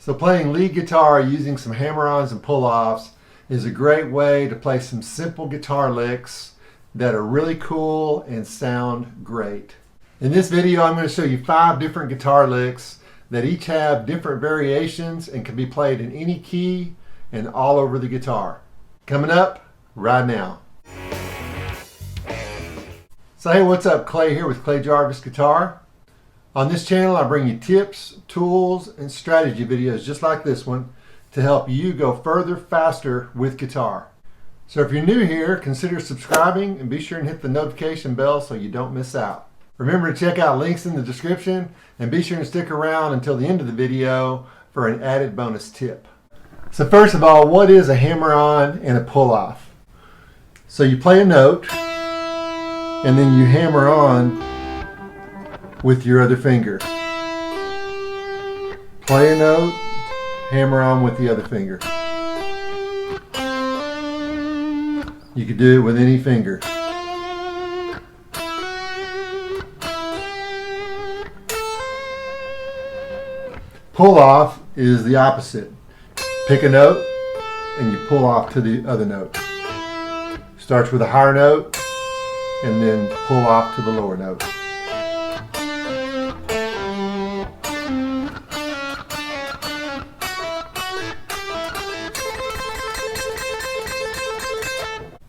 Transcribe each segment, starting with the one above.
So playing lead guitar using some hammer-ons and pull-offs is a great way to play some simple guitar licks that are really cool and sound great. In this video, I'm going to show you 5 different guitar licks that each have different variations and can be played in any key and all over the guitar. Coming up right now. So hey, what's up? Clay here with Clay Jarvis Guitar. On this channel, I bring you tips, tools, and strategy videos just like this one to help you go further, faster with guitar. So if you're new here, consider subscribing and be sure and hit the notification bell so you don't miss out. Remember to check out links in the description and be sure to stick around until the end of the video for an added bonus tip. So first of all, what is a hammer-on and a pull-off? So you play a note and then you hammer on with your other finger. Play a note, hammer on with the other finger. You could do it with any finger. Pull off is the opposite. Pick a note and you pull off to the other note. Starts with a higher note and then pull off to the lower note.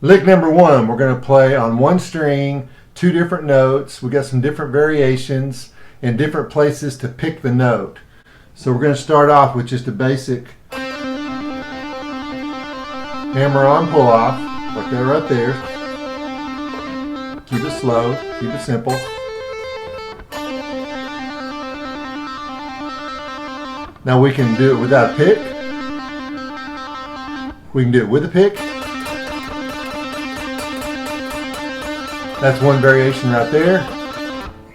Lick number 1, we're going to play on one string, 2 different notes. We got some different variations and different places to pick the note. So we're going to start off with just a basic hammer on pull off, like that right there. Keep it slow, keep it simple. Now we can do it without a pick. We can do it with a pick. That's one variation right there.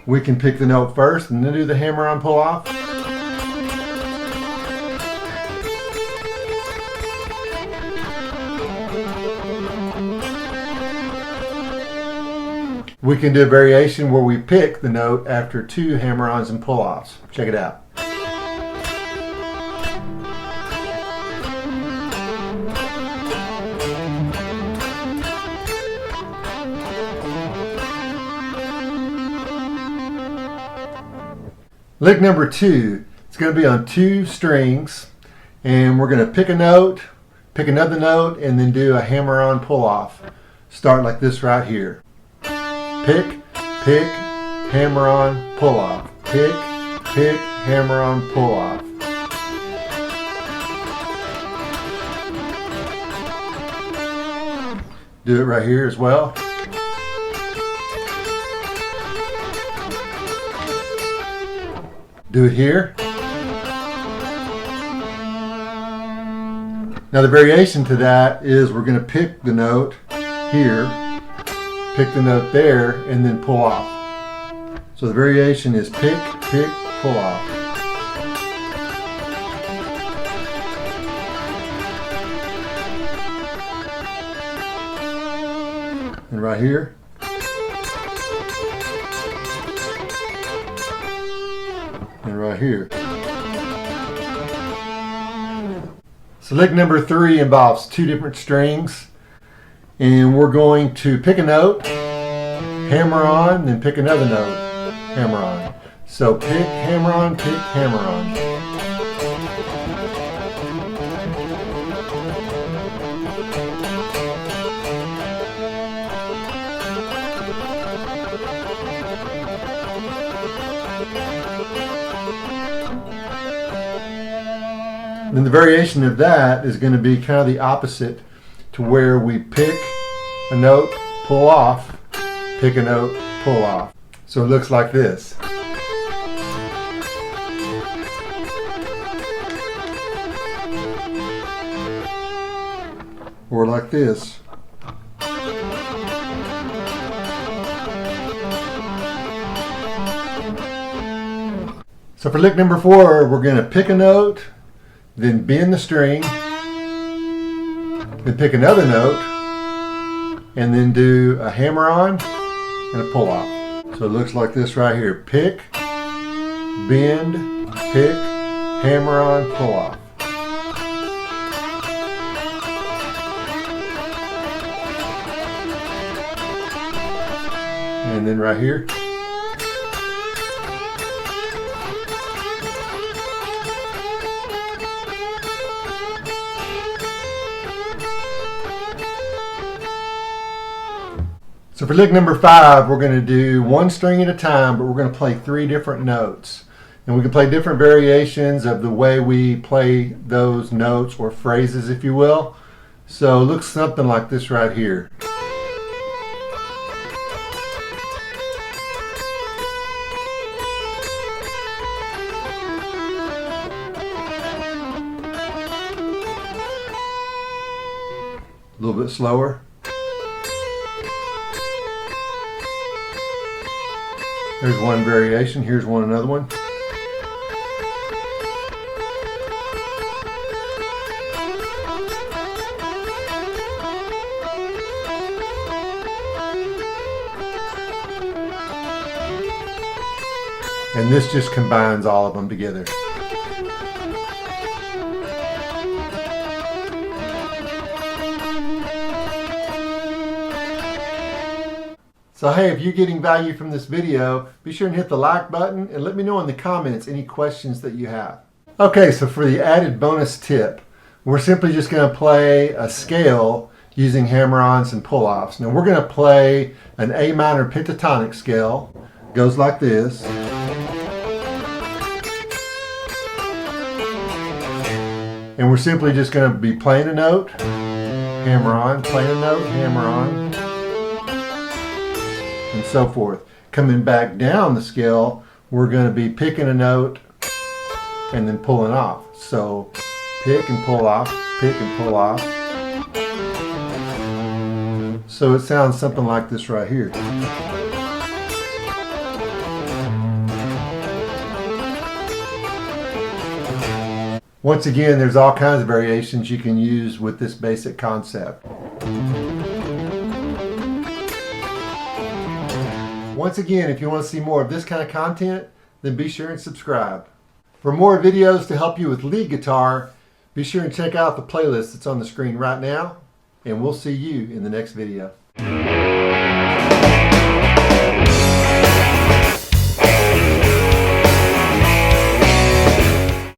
We can pick the note first and then do the hammer on pull off. We can do a variation where we pick the note after 2 hammer-ons and pull-offs. Check it out. Lick number 2, it's going to be on 2 strings, and we're going to pick a note, pick another note, and then do a hammer-on pull-off. Start like this right here. Pick, pick, hammer on, pull off. Pick, pick, hammer on, pull off. Do it right here as well. Do it here. Now the variation to that is we're going to pick the note here, pick the note there, and then pull off. So the variation is pick, pick, pull off. And right here. And right here. So lick number 3 involves 2 different strings. And we're going to pick a note, hammer on, then pick another note, hammer on. So pick, hammer on, pick, hammer on. Then the variation of that is going to be kind of the opposite, to where we pick a note, pull off, pick a note, pull off. So it looks like this. Or like this. So for lick number 4, we're going to pick a note, then bend the string, then pick another note, and then do a hammer on and a pull off. So it looks like this right here. Pick, bend, pick, hammer on, pull off. And then right here. So for lick number 5, we're going to do one string at a time, but we're going to play 3 different notes. And we can play different variations of the way we play those notes or phrases, if you will. So it looks something like this right here. A little bit slower. There's one variation. Here's another one. And this just combines all of them together. So hey, if you're getting value from this video, be sure and hit the like button and let me know in the comments any questions that you have. Okay, so for the added bonus tip, we're simply just going to play a scale using hammer-ons and pull-offs. Now we're going to play an A minor pentatonic scale. It goes like this. And we're simply just going to be playing a note, hammer on, playing a note, hammer on, and so forth. Coming back down the scale, we're going to be picking a note and then pulling off. So pick and pull off, pick and pull off. So it sounds something like this right here. Once again, there's all kinds of variations you can use with this basic concept. Once again, if you want to see more of this kind of content, then be sure and subscribe. For more videos to help you with lead guitar, be sure and check out the playlist that's on the screen right now, and we'll see you in the next video.